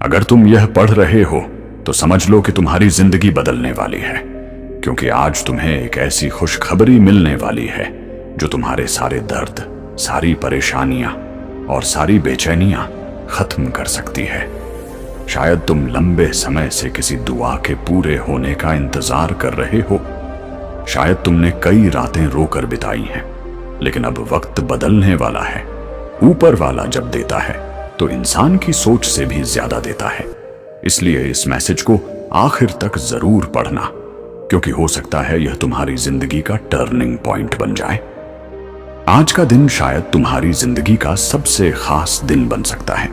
अगर तुम यह पढ़ रहे हो तो समझ लो कि तुम्हारी जिंदगी बदलने वाली है, क्योंकि आज तुम्हें एक ऐसी खुशखबरी मिलने वाली है जो तुम्हारे सारे दर्द, सारी परेशानियां और सारी बेचैनियां खत्म कर सकती है। शायद तुम लंबे समय से किसी दुआ के पूरे होने का इंतजार कर रहे हो। शायद तुमने कई रातें रोकर बिताई हैं, लेकिन अब वक्त बदलने वाला है। ऊपर वाला जब देता है तो इंसान की सोच से भी ज्यादा देता है। इसलिए इस मैसेज को आखिर तक जरूर पढ़ना, क्योंकि हो सकता है यह तुम्हारी जिंदगी का टर्निंग पॉइंट बन जाए। आज का दिन शायद तुम्हारी जिंदगी का सबसे खास दिन बन सकता है।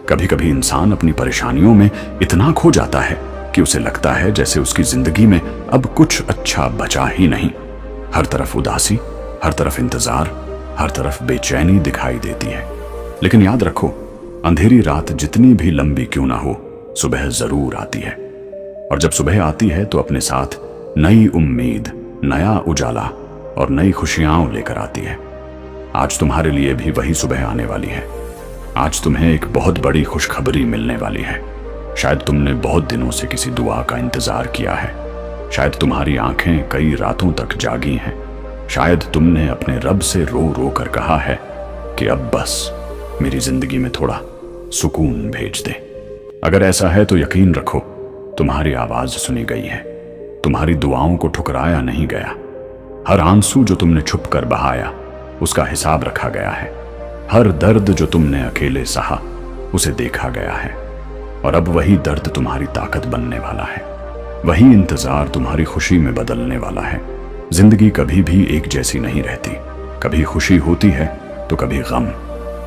कभी कभी इंसान अपनी परेशानियों में इतना खो जाता है कि उसे लगता है जैसे उसकी जिंदगी में अब कुछ अच्छा बचा ही नहीं। हर तरफ उदासी, हर तरफ इंतजार, हर तरफ बेचैनी दिखाई देती है। लेकिन याद रखो, अंधेरी रात जितनी भी लंबी क्यों ना हो, सुबह जरूर आती है। और जब सुबह आती है तो अपने साथ नई उम्मीद, नया उजाला और नई खुशियां लेकर आती है। आज तुम्हारे लिए भी वही सुबह आने वाली है। आज तुम्हें एक बहुत बड़ी खुशखबरी मिलने वाली है। शायद तुमने बहुत दिनों से किसी दुआ का इंतजार किया है। शायद तुम्हारी आंखें कई रातों तक जागी हैं। शायद तुमने अपने रब से रो रो कर कहा है कि अब बस मेरी जिंदगी में थोड़ा सुकून भेज दे। अगर ऐसा है तो यकीन रखो, तुम्हारी आवाज सुनी गई है। तुम्हारी दुआओं को ठुकराया नहीं गया। हर आंसू जो तुमने छुप कर बहाया, उसका हिसाब रखा गया है। हर दर्द जो तुमने अकेले सहा, उसे देखा गया है। और अब वही दर्द तुम्हारी ताकत बनने वाला है। वही इंतजार तुम्हारी खुशी में बदलने वाला है। जिंदगी कभी भी एक जैसी नहीं रहती। कभी खुशी होती है तो कभी गम।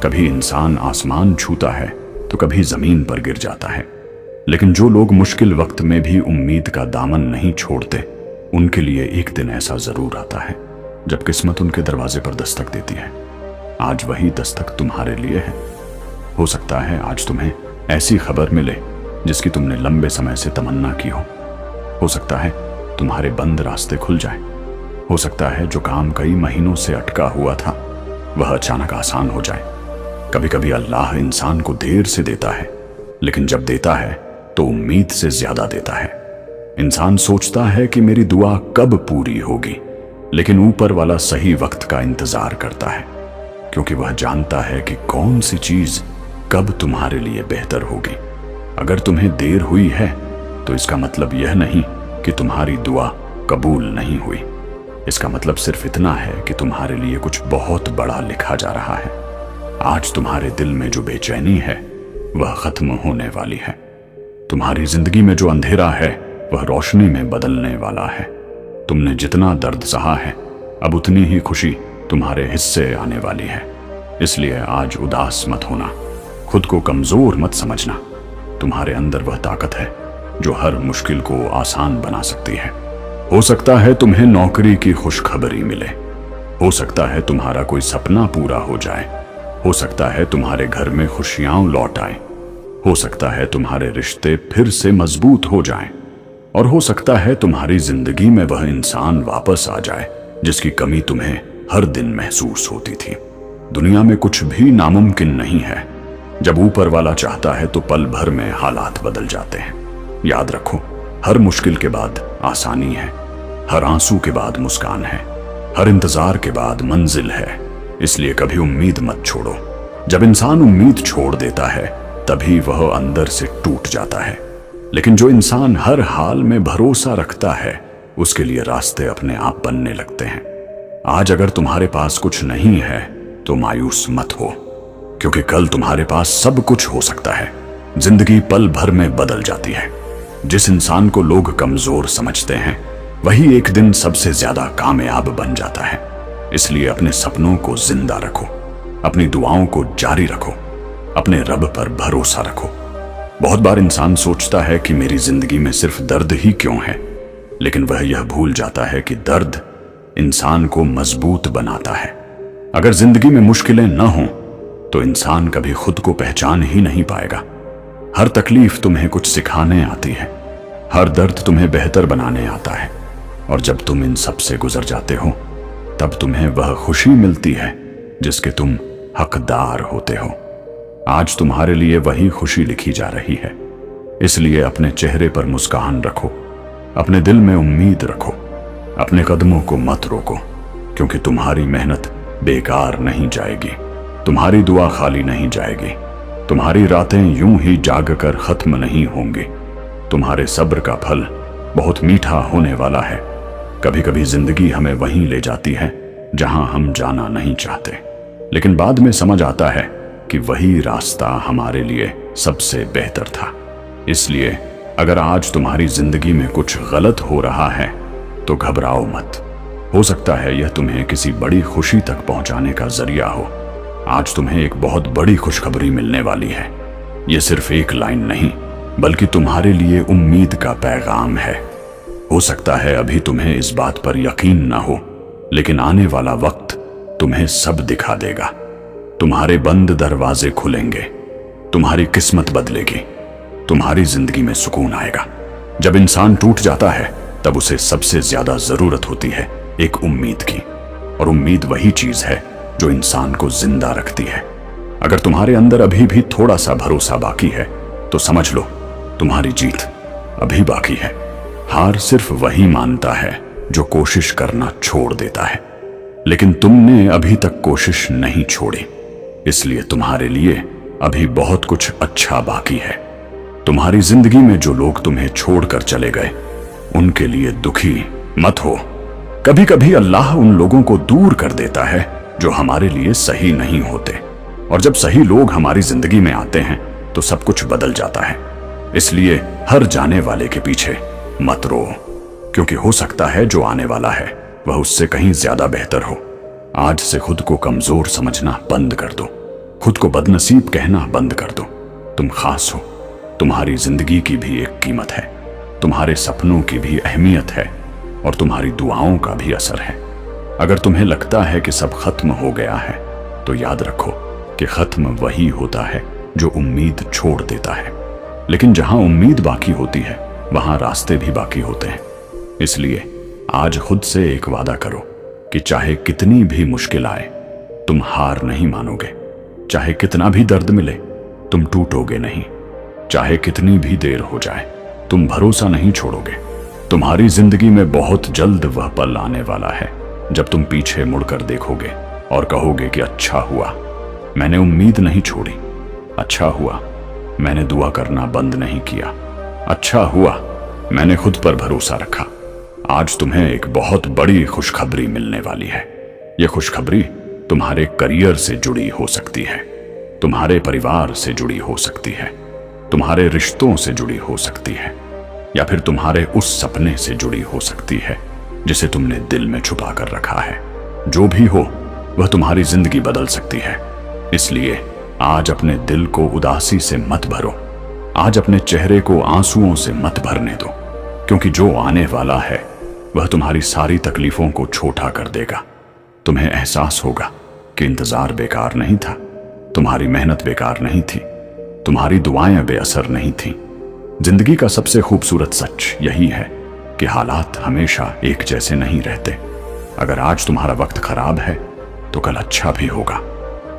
कभी इंसान आसमान छूता है तो कभी जमीन पर गिर जाता है। लेकिन जो लोग मुश्किल वक्त में भी उम्मीद का दामन नहीं छोड़ते, उनके लिए एक दिन ऐसा जरूर आता है जब किस्मत उनके दरवाजे पर दस्तक देती है। आज वही दस्तक तुम्हारे लिए है। हो सकता है आज तुम्हें ऐसी खबर मिले जिसकी तुमने लंबे समय से तमन्ना की हो सकता है तुम्हारे बंद रास्ते खुल जाए। हो सकता है जो काम कई महीनों से अटका हुआ था, वह अचानक आसान हो जाए। कभी कभी अल्लाह इंसान को देर से देता है, लेकिन जब देता है तो उम्मीद से ज्यादा देता है। इंसान सोचता है कि मेरी दुआ कब पूरी होगी, लेकिन ऊपर वाला सही वक्त का इंतजार करता है, क्योंकि वह जानता है कि कौन सी चीज कब तुम्हारे लिए बेहतर होगी। अगर तुम्हें देर हुई है तो इसका मतलब यह नहीं कि तुम्हारी दुआ कबूल नहीं हुई। इसका मतलब सिर्फ इतना है कि तुम्हारे लिए कुछ बहुत बड़ा लिखा जा रहा है। आज तुम्हारे दिल में जो बेचैनी है वह खत्म होने वाली है। तुम्हारी जिंदगी में जो अंधेरा है वह रोशनी में बदलने वाला है। तुमने जितना दर्द सहा है, अब उतनी ही खुशी तुम्हारे हिस्से आने वाली है। इसलिए आज उदास मत होना, खुद को कमजोर मत समझना। तुम्हारे अंदर वह ताकत है जो हर मुश्किल को आसान बना सकती है। हो सकता है तुम्हें नौकरी की खुशखबरी मिले। हो सकता है तुम्हारा कोई सपना पूरा हो जाए। हो सकता है तुम्हारे घर में खुशियां लौट आए। हो सकता है तुम्हारे रिश्ते फिर से मजबूत हो जाएं। और हो सकता है तुम्हारी जिंदगी में वह इंसान वापस आ जाए जिसकी कमी तुम्हें हर दिन महसूस होती थी। दुनिया में कुछ भी नामुमकिन नहीं है। जब ऊपर वाला चाहता है तो पल भर में हालात बदल जाते हैं। याद रखो, हर मुश्किल के बाद आसानी है। हर आंसू के बाद मुस्कान है। हर इंतजार के बाद मंजिल है। इसलिए कभी उम्मीद मत छोड़ो। जब इंसान उम्मीद छोड़ देता है तभी वह अंदर से टूट जाता है। लेकिन जो इंसान हर हाल में भरोसा रखता है, उसके लिए रास्ते अपने आप बनने लगते हैं। आज अगर तुम्हारे पास कुछ नहीं है तो मायूस मत हो, क्योंकि कल तुम्हारे पास सब कुछ हो सकता है। जिंदगी पल भर में बदल जाती है। जिस इंसान को लोग कमजोर समझते हैं, वही एक दिन सबसे ज्यादा कामयाब बन जाता है। इसलिए अपने सपनों को जिंदा रखो, अपनी दुआओं को जारी रखो, अपने रब पर भरोसा रखो। बहुत बार इंसान सोचता है कि मेरी जिंदगी में सिर्फ दर्द ही क्यों है, लेकिन वह यह भूल जाता है कि दर्द इंसान को मजबूत बनाता है। अगर जिंदगी में मुश्किलें न हों तो इंसान कभी खुद को पहचान ही नहीं पाएगा। हर तकलीफ तुम्हें कुछ सिखाने आती है। हर दर्द तुम्हें बेहतर बनाने आता है। और जब तुम इन सब से गुजर जाते हो, तब तुम्हें वह खुशी मिलती है जिसके तुम हकदार होते हो। आज तुम्हारे लिए वही खुशी लिखी जा रही है। इसलिए अपने चेहरे पर मुस्कान रखो, अपने दिल में उम्मीद रखो, अपने कदमों को मत रोको, क्योंकि तुम्हारी मेहनत बेकार नहीं जाएगी, तुम्हारी दुआ खाली नहीं जाएगी, तुम्हारी रातें यूं ही जागकर खत्म नहीं होंगी। तुम्हारे सब्र का फल बहुत मीठा होने वाला है। कभी कभी जिंदगी हमें वहीं ले जाती है जहां हम जाना नहीं चाहते, लेकिन बाद में समझ आता है कि वही रास्ता हमारे लिए सबसे बेहतर था। इसलिए अगर आज तुम्हारी जिंदगी में कुछ गलत हो रहा है तो घबराओ मत। हो सकता है यह तुम्हें किसी बड़ी खुशी तक पहुंचाने का जरिया हो। आज तुम्हें एक बहुत बड़ी खुशखबरी मिलने वाली है। यह सिर्फ एक लाइन नहीं, बल्कि तुम्हारे लिए उम्मीद का पैगाम है। हो सकता है अभी तुम्हें इस बात पर यकीन ना हो, लेकिन आने वाला वक्त तुम्हें सब दिखा देगा। तुम्हारे बंद दरवाजे खुलेंगे, तुम्हारी किस्मत बदलेगी, तुम्हारी जिंदगी में सुकून आएगा। जब इंसान टूट जाता है तब उसे सबसे ज्यादा जरूरत होती है एक उम्मीद की, और उम्मीद वही चीज है जो इंसान को जिंदा रखती है। अगर तुम्हारे अंदर अभी भी थोड़ा सा भरोसा बाकी है तो समझ लो तुम्हारी जीत अभी बाकी है। हार सिर्फ वही मानता है जो कोशिश करना छोड़ देता है, लेकिन तुमने अभी तक कोशिश नहीं छोड़ी, इसलिए तुम्हारे लिए अभी बहुत कुछ अच्छा बाकी है। तुम्हारी जिंदगी में जो लोग तुम्हें छोड़कर चले गए उनके लिए दुखी मत हो। कभी कभी अल्लाह उन लोगों को दूर कर देता है जो हमारे लिए सही नहीं होते, और जब सही लोग हमारी जिंदगी में आते हैं तो सब कुछ बदल जाता है। इसलिए हर जाने वाले के पीछे मत रो, क्योंकि हो सकता है जो आने वाला है वह उससे कहीं ज्यादा बेहतर हो। आज से खुद को कमजोर समझना बंद कर दो, खुद को बदनसीब कहना बंद कर दो। तुम खास हो, तुम्हारी जिंदगी की भी एक कीमत है, तुम्हारे सपनों की भी अहमियत है, और तुम्हारी दुआओं का भी असर है। अगर तुम्हें लगता है कि सब खत्म हो गया है तो याद रखो कि खत्म वही होता है जो उम्मीद छोड़ देता है। लेकिन जहां उम्मीद बाकी होती है वहां रास्ते भी बाकी होते हैं। इसलिए आज खुद से एक वादा करो कि चाहे कितनी भी मुश्किल आए तुम हार नहीं मानोगे, चाहे कितना भी दर्द मिले तुम टूटोगे नहीं, चाहे कितनी भी देर हो जाए तुम भरोसा नहीं छोड़ोगे। तुम्हारी जिंदगी में बहुत जल्द वह पल आने वाला है जब तुम पीछे मुड़कर देखोगे और कहोगे कि अच्छा हुआ मैंने उम्मीद नहीं छोड़ी, अच्छा हुआ मैंने दुआ करना बंद नहीं किया, अच्छा हुआ मैंने खुद पर भरोसा रखा। आज तुम्हें एक बहुत बड़ी खुशखबरी मिलने वाली है। यह खुशखबरी तुम्हारे करियर से जुड़ी हो सकती है, तुम्हारे परिवार से जुड़ी हो सकती है, तुम्हारे रिश्तों से जुड़ी हो सकती है, या फिर तुम्हारे उस सपने से जुड़ी हो सकती है जिसे तुमने दिल में छुपा कर रखा है। जो भी हो वह तुम्हारी जिंदगी बदल सकती है। इसलिए आज अपने दिल को उदासी से मत भरो, आज अपने चेहरे को आंसुओं से मत भरने दो, क्योंकि जो आने वाला है वह तुम्हारी सारी तकलीफों को छोटा कर देगा। तुम्हें एहसास होगा कि इंतजार बेकार नहीं था, तुम्हारी मेहनत बेकार नहीं थी, तुम्हारी दुआएं बेअसर नहीं थीं। जिंदगी का सबसे खूबसूरत सच यही है कि हालात हमेशा एक जैसे नहीं रहते। अगर आज तुम्हारा वक्त खराब है तो कल अच्छा भी होगा।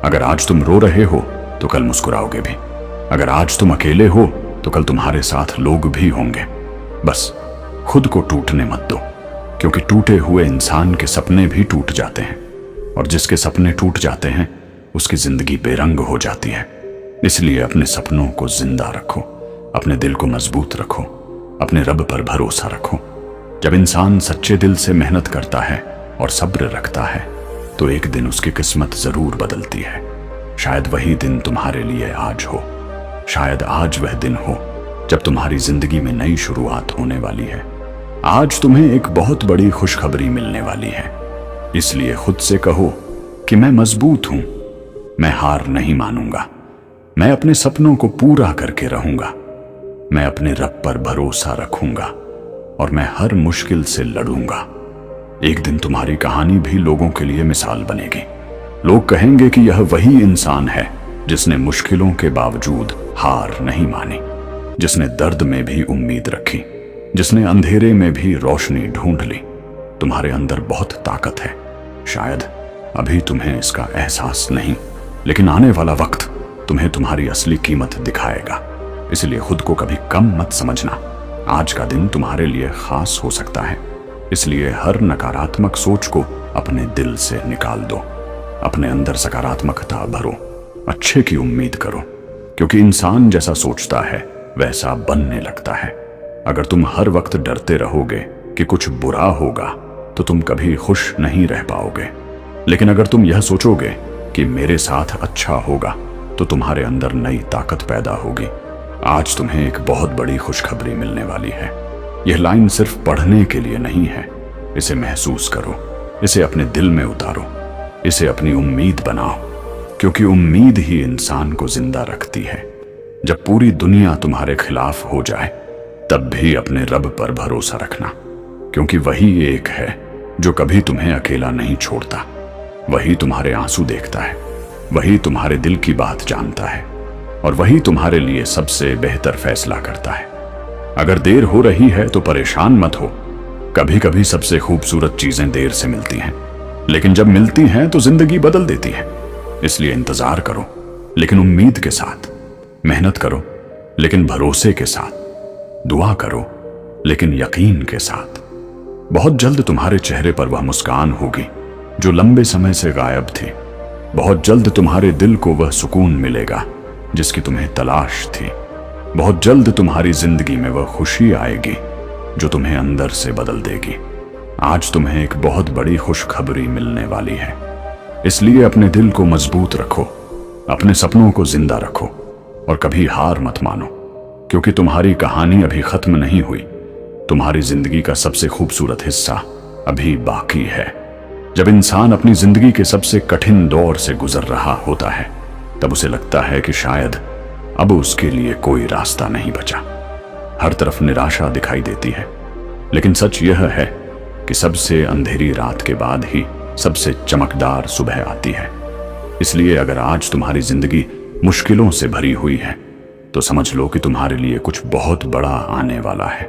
अगर आज तुम रो रहे हो तो कल मुस्कुराओगे भी। अगर आज तुम अकेले हो तो कल तुम्हारे साथ लोग भी होंगे। बस खुद को टूटने मत दो, क्योंकि टूटे हुए इंसान के सपने भी टूट जाते हैं, और जिसके सपने टूट जाते हैं उसकी जिंदगी बेरंग हो जाती है। इसलिए अपने सपनों को जिंदा रखो, अपने दिल को मजबूत रखो, अपने रब पर भरोसा रखो। जब इंसान सच्चे दिल से मेहनत करता है और सब्र रखता है तो एक दिन उसकी किस्मत जरूर बदलती है। शायद वही दिन तुम्हारे लिए आज हो, शायद आज वह दिन हो जब तुम्हारी जिंदगी में नई शुरुआत होने वाली है। आज तुम्हें एक बहुत बड़ी खुशखबरी मिलने वाली है, इसलिए खुद से कहो कि मैं मजबूत हूं, मैं हार नहीं मानूंगा, मैं अपने सपनों को पूरा करके रहूंगा, मैं अपने रब पर भरोसा रखूंगा और मैं हर मुश्किल से लड़ूंगा। एक दिन तुम्हारी कहानी भी लोगों के लिए मिसाल बनेगी। लोग कहेंगे कि यह वही इंसान है जिसने मुश्किलों के बावजूद हार नहीं मानी, जिसने दर्द में भी उम्मीद रखी, जिसने अंधेरे में भी रोशनी ढूंढ ली। तुम्हारे अंदर बहुत ताकत है, शायद अभी तुम्हें इसका एहसास नहीं, लेकिन आने वाला वक्त तुम्हें तुम्हारी असली कीमत दिखाएगा। इसलिए खुद को कभी कम मत समझना। आज का दिन तुम्हारे लिए खास हो सकता है, इसलिए हर नकारात्मक सोच को अपने दिल से निकाल दो। अपने अंदर सकारात्मकता भरो, अच्छे की उम्मीद करो, क्योंकि इंसान जैसा सोचता है वैसा बनने लगता है। अगर तुम हर वक्त डरते रहोगे कि कुछ बुरा होगा तो तुम कभी खुश नहीं रह पाओगे। लेकिन अगर तुम यह सोचोगे कि मेरे साथ अच्छा होगा तो तुम्हारे अंदर नई ताकत पैदा होगी। आज तुम्हें एक बहुत बड़ी खुशखबरी मिलने वाली है। यह लाइन सिर्फ पढ़ने के लिए नहीं है, इसे महसूस करो, इसे अपने दिल में उतारो, इसे अपनी उम्मीद बनाओ, क्योंकि उम्मीद ही इंसान को जिंदा रखती है। जब पूरी दुनिया तुम्हारे खिलाफ हो जाए तब भी अपने रब पर भरोसा रखना, क्योंकि वही एक है जो कभी तुम्हें अकेला नहीं छोड़ता। वही तुम्हारे आंसू देखता है, वही तुम्हारे दिल की बात जानता है, और वही तुम्हारे लिए सबसे बेहतर फैसला करता है। अगर देर हो रही है तो परेशान मत हो। कभी कभी सबसे खूबसूरत चीजें देर से मिलती हैं, लेकिन जब मिलती हैं तो जिंदगी बदल देती है। इसलिए इंतजार करो, लेकिन उम्मीद के साथ। मेहनत करो, लेकिन भरोसे के साथ। दुआ करो, लेकिन यकीन के साथ। बहुत जल्द तुम्हारे चेहरे पर वह मुस्कान होगी जो लंबे समय से गायब थी। बहुत जल्द तुम्हारे दिल को वह सुकून मिलेगा जिसकी तुम्हें तलाश थी। बहुत जल्द तुम्हारी जिंदगी में वह खुशी आएगी जो तुम्हें अंदर से बदल देगी। आज तुम्हें एक बहुत बड़ी खुशखबरी मिलने वाली है, इसलिए अपने दिल को मजबूत रखो, अपने सपनों को जिंदा रखो और कभी हार मत मानो, क्योंकि तुम्हारी कहानी अभी खत्म नहीं हुई। तुम्हारी जिंदगी का सबसे खूबसूरत हिस्सा अभी बाकी है। जब इंसान अपनी जिंदगी के सबसे कठिन दौर से गुजर रहा होता है तब उसे लगता है कि शायद अब उसके लिए कोई रास्ता नहीं बचा। हर तरफ निराशा दिखाई देती है, लेकिन सच यह है कि सबसे अंधेरी रात के बाद ही सबसे चमकदार सुबह आती है। इसलिए अगर आज तुम्हारी जिंदगी मुश्किलों से भरी हुई है तो समझ लो कि तुम्हारे लिए कुछ बहुत बड़ा आने वाला है,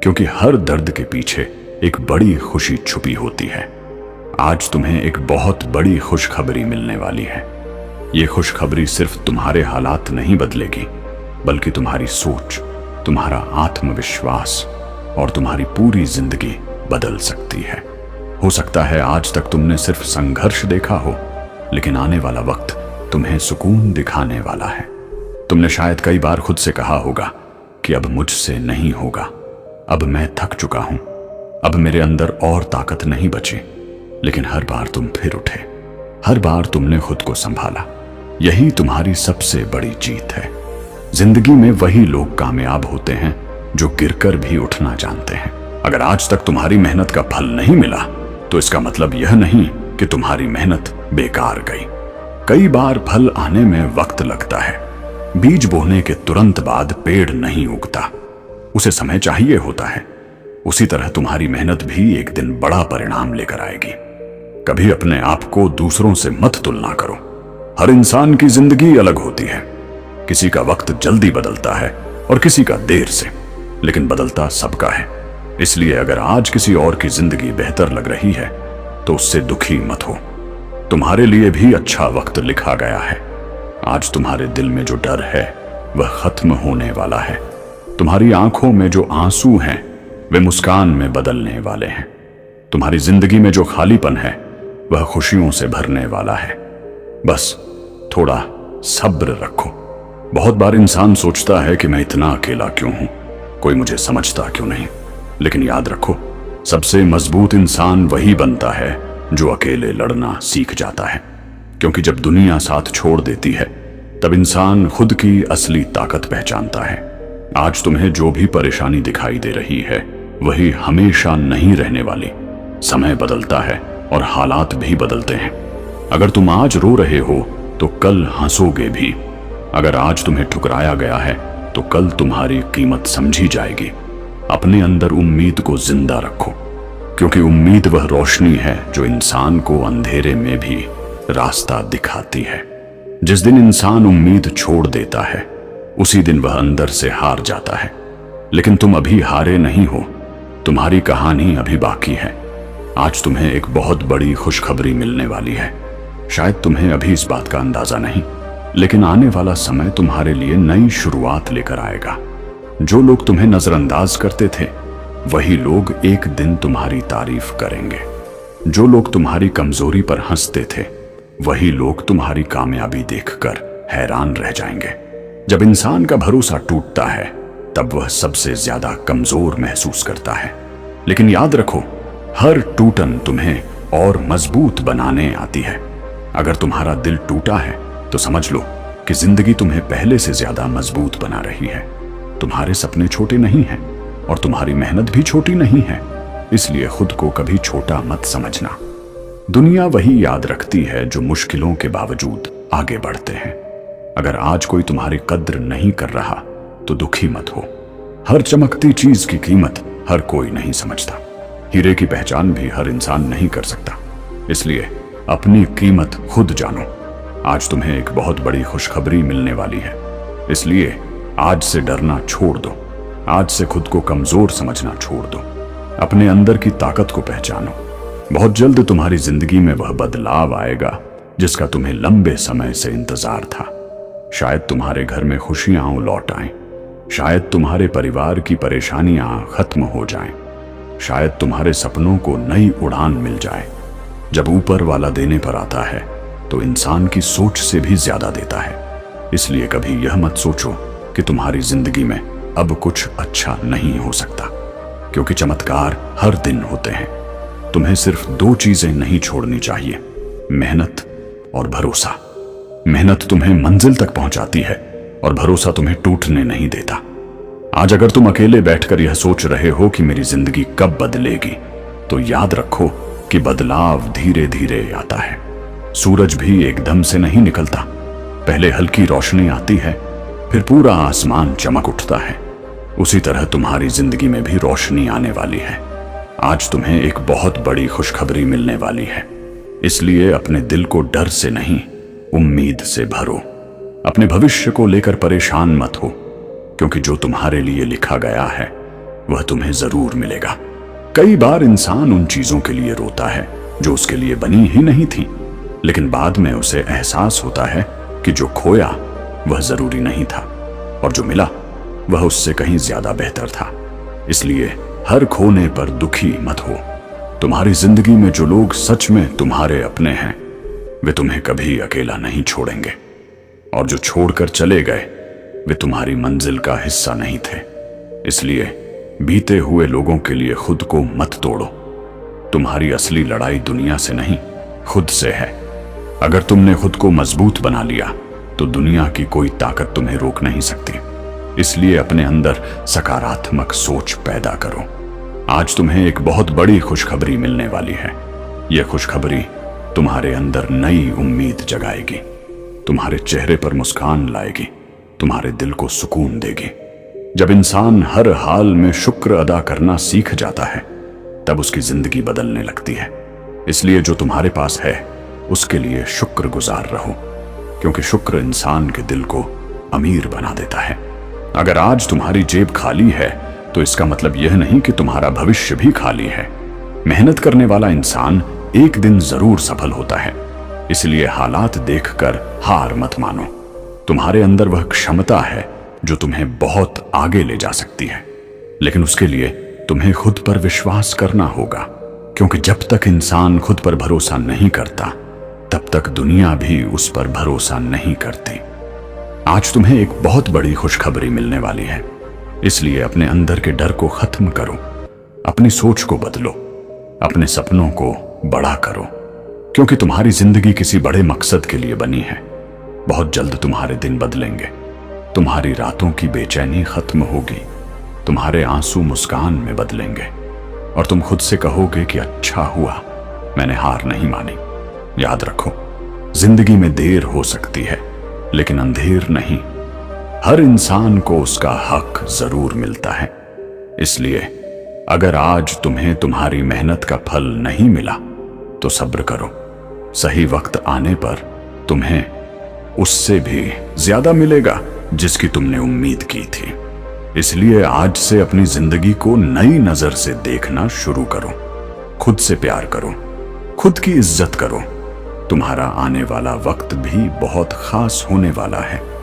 क्योंकि हर दर्द के पीछे एक बड़ी खुशी छुपी होती है। आज तुम्हें एक बहुत बड़ी खुशखबरी मिलने वाली है। ये खुशखबरी सिर्फ तुम्हारे हालात नहीं बदलेगी, बल्कि तुम्हारी सोच, तुम्हारा आत्मविश्वास और तुम्हारी पूरी जिंदगी बदल सकती है। हो सकता है आज तक तुमने सिर्फ संघर्ष देखा हो, लेकिन आने वाला वक्त तुम्हें सुकून दिखाने वाला है। तुमने शायद कई बार खुद से कहा होगा कि अब मुझसे नहीं होगा, अब मैं थक चुका हूं, अब मेरे अंदर और ताकत नहीं बची। लेकिन हर बार तुम फिर उठे, हर बार तुमने खुद को संभाला। यही तुम्हारी सबसे बड़ी जीत है। जिंदगी में वही लोग कामयाब होते हैं जो गिरकर भी उठना जानते हैं। अगर आज तक तुम्हारी मेहनत का फल नहीं मिला तो इसका मतलब यह नहीं कि तुम्हारी मेहनत बेकार गई। कई बार फल आने में वक्त लगता है। बीज बोने के तुरंत बाद पेड़ नहीं उगता, उसे समय चाहिए होता है। उसी तरह तुम्हारी मेहनत भी एक दिन बड़ा परिणाम लेकर आएगी। कभी अपने आप को दूसरों से मत तुलना करो। हर इंसान की जिंदगी अलग होती है। किसी का वक्त जल्दी बदलता है और किसी का देर से, लेकिन बदलता सबका है। इसलिए अगर आज किसी और की जिंदगी बेहतर लग रही है तो उससे दुखी मत हो। तुम्हारे लिए भी अच्छा वक्त लिखा गया है। आज तुम्हारे दिल में जो डर है वह खत्म होने वाला है। तुम्हारी आंखों में जो आंसू हैं वे मुस्कान में बदलने वाले हैं। तुम्हारी जिंदगी में जो खालीपन है वह खुशियों से भरने वाला है। बस थोड़ा सब्र रखो। बहुत बार इंसान सोचता है कि मैं इतना अकेला क्यों हूं, कोई मुझे समझता क्यों नहीं। लेकिन याद रखो, सबसे मजबूत इंसान वही बनता है जो अकेले लड़ना सीख जाता है, क्योंकि जब दुनिया साथ छोड़ देती है तब इंसान खुद की असली ताकत पहचानता है। आज तुम्हें जो भी परेशानी दिखाई दे रही है वही हमेशा नहीं रहने वाली। समय बदलता है और हालात भी बदलते हैं। अगर तुम आज रो रहे हो तो कल हंसोगे भी। अगर आज तुम्हें ठुकराया गया है तो कल तुम्हारी कीमत समझी जाएगी। अपने अंदर उम्मीद को जिंदा रखो, क्योंकि उम्मीद वह रोशनी है जो इंसान को अंधेरे में भी रास्ता दिखाती है। जिस दिन इंसान उम्मीद छोड़ देता है उसी दिन वह अंदर से हार जाता है। लेकिन तुम अभी हारे नहीं हो, तुम्हारी कहानी अभी बाकी है। आज तुम्हें एक बहुत बड़ी खुशखबरी मिलने वाली है। शायद तुम्हें अभी इस बात का अंदाजा नहीं, लेकिन आने वाला समय तुम्हारे लिए नई शुरुआत लेकर आएगा। जो लोग तुम्हें नजरअंदाज करते थे वही लोग एक दिन तुम्हारी तारीफ करेंगे। जो लोग तुम्हारी कमजोरी पर हंसते थे वही लोग तुम्हारी कामयाबी देखकर हैरान रह जाएंगे। जब इंसान का भरोसा टूटता है तब वह सबसे ज्यादा कमजोर महसूस करता है। लेकिन याद रखो, हर टूटन तुम्हें और मजबूत बनाने आती है। अगर तुम्हारा दिल टूटा है तो समझ लो कि जिंदगी तुम्हें पहले से ज्यादा मजबूत बना रही है। तुम्हारे सपने छोटे नहीं हैं और तुम्हारी मेहनत भी छोटी नहीं है, इसलिए खुद को कभी छोटा मत समझना। दुनिया वही याद रखती है जो मुश्किलों के बावजूद आगे बढ़ते हैं। अगर आज कोई तुम्हारी कद्र नहीं कर रहा तो दुखी मत हो। हर चमकती चीज की कीमत हर कोई नहीं समझता। हीरे की पहचान भी हर इंसान नहीं कर सकता, इसलिए अपनी कीमत खुद जानो। आज तुम्हें एक बहुत बड़ी खुशखबरी मिलने वाली है, इसलिए आज से डरना छोड़ दो। आज से खुद को कमजोर समझना छोड़ दो। अपने अंदर की ताकत को पहचानो। बहुत जल्द तुम्हारी जिंदगी में वह बदलाव आएगा जिसका तुम्हें लंबे समय से इंतजार था। शायद तुम्हारे घर में खुशियां लौट आएं, शायद तुम्हारे परिवार की परेशानियां खत्म हो जाएं, शायद तुम्हारे सपनों को नई उड़ान मिल जाए। जब ऊपर वाला देने पर आता है तो इंसान की सोच से भी ज्यादा देता है। इसलिए कभी यह मत सोचो कि तुम्हारी जिंदगी में अब कुछ अच्छा नहीं हो सकता, क्योंकि चमत्कार हर दिन होते हैं। तुम्हें सिर्फ दो चीजें नहीं छोड़नी चाहिए, मेहनत और भरोसा। मेहनत तुम्हें मंजिल तक पहुंचाती है और भरोसा तुम्हें टूटने नहीं देता। आज अगर तुम अकेले बैठकर यह सोच रहे हो कि मेरी जिंदगी कब बदलेगी, तो याद रखो कि बदलाव धीरे धीरे आता है। सूरज भी एकदम से नहीं निकलता। पहले हल्की रोशनी आती है, फिर पूरा आसमान चमक उठता है। उसी तरह तुम्हारी जिंदगी में भी रोशनी आने वाली है। आज तुम्हें एक बहुत बड़ी खुशखबरी मिलने वाली है, इसलिए अपने दिल को डर से नहीं, उम्मीद से भरो। अपने भविष्य को लेकर परेशान मत हो, क्योंकि जो तुम्हारे लिए लिखा गया है वह तुम्हें जरूर मिलेगा। कई बार इंसान उन चीजों के लिए रोता है जो उसके लिए बनी ही नहीं थी, लेकिन बाद में उसे एहसास होता है कि जो खोया वह जरूरी नहीं था और जो मिला वह उससे कहीं ज्यादा बेहतर था। इसलिए हर खोने पर दुखी मत हो। तुम्हारी जिंदगी में जो लोग सच में तुम्हारे अपने हैं वे तुम्हें कभी अकेला नहीं छोड़ेंगे, और जो छोड़कर चले गए वे तुम्हारी मंजिल का हिस्सा नहीं थे। इसलिए बीते हुए लोगों के लिए खुद को मत तोड़ो। तुम्हारी असली लड़ाई दुनिया से नहीं, खुद से है। अगर तुमने खुद को मजबूत बना लिया तो दुनिया की कोई ताकत तुम्हें रोक नहीं सकती। इसलिए अपने अंदर सकारात्मक सोच पैदा करो। आज तुम्हें एक बहुत बड़ी खुशखबरी मिलने वाली है। यह खुशखबरी तुम्हारे अंदर नई उम्मीद जगाएगी, तुम्हारे चेहरे पर मुस्कान लाएगी, तुम्हारे दिल को सुकून देगी। जब इंसान हर हाल में शुक्र अदा करना सीख जाता है तब उसकी जिंदगी बदलने लगती है। इसलिए जो तुम्हारे पास है उसके लिए शुक्रगुजार रहो, क्योंकि शुक्र इंसान के दिल को अमीर बना देता है। अगर आज तुम्हारी जेब खाली है तो इसका मतलब यह नहीं कि तुम्हारा भविष्य भी खाली है। मेहनत करने वाला इंसान एक दिन जरूर सफल होता है। इसलिए हालात देखकर हार मत मानो। तुम्हारे अंदर वह क्षमता है जो तुम्हें बहुत आगे ले जा सकती है, लेकिन उसके लिए तुम्हें खुद पर विश्वास करना होगा, क्योंकि जब तक इंसान खुद पर भरोसा नहीं करता तब तक दुनिया भी उस पर भरोसा नहीं करती। आज तुम्हें एक बहुत बड़ी खुशखबरी मिलने वाली है, इसलिए अपने अंदर के डर को खत्म करो, अपनी सोच को बदलो, अपने सपनों को बड़ा करो, क्योंकि तुम्हारी जिंदगी किसी बड़े मकसद के लिए बनी है। बहुत जल्द तुम्हारे दिन बदलेंगे, तुम्हारी रातों की बेचैनी खत्म होगी, तुम्हारे आंसू मुस्कान में बदलेंगे और तुम खुद से कहोगे कि अच्छा हुआ मैंने हार नहीं मानी। याद रखो, जिंदगी में देर हो सकती है लेकिन अंधेर नहीं। हर इंसान को उसका हक जरूर मिलता है। इसलिए अगर आज तुम्हें तुम्हारी मेहनत का फल नहीं मिला तो सब्र करो। सही वक्त आने पर तुम्हें उससे भी ज्यादा मिलेगा जिसकी तुमने उम्मीद की थी। इसलिए आज से अपनी जिंदगी को नई नजर से देखना शुरू करो। खुद से प्यार करो, खुद की इज्जत करो तुम्हारा आने वाला वक्त भी बहुत खास होने वाला है।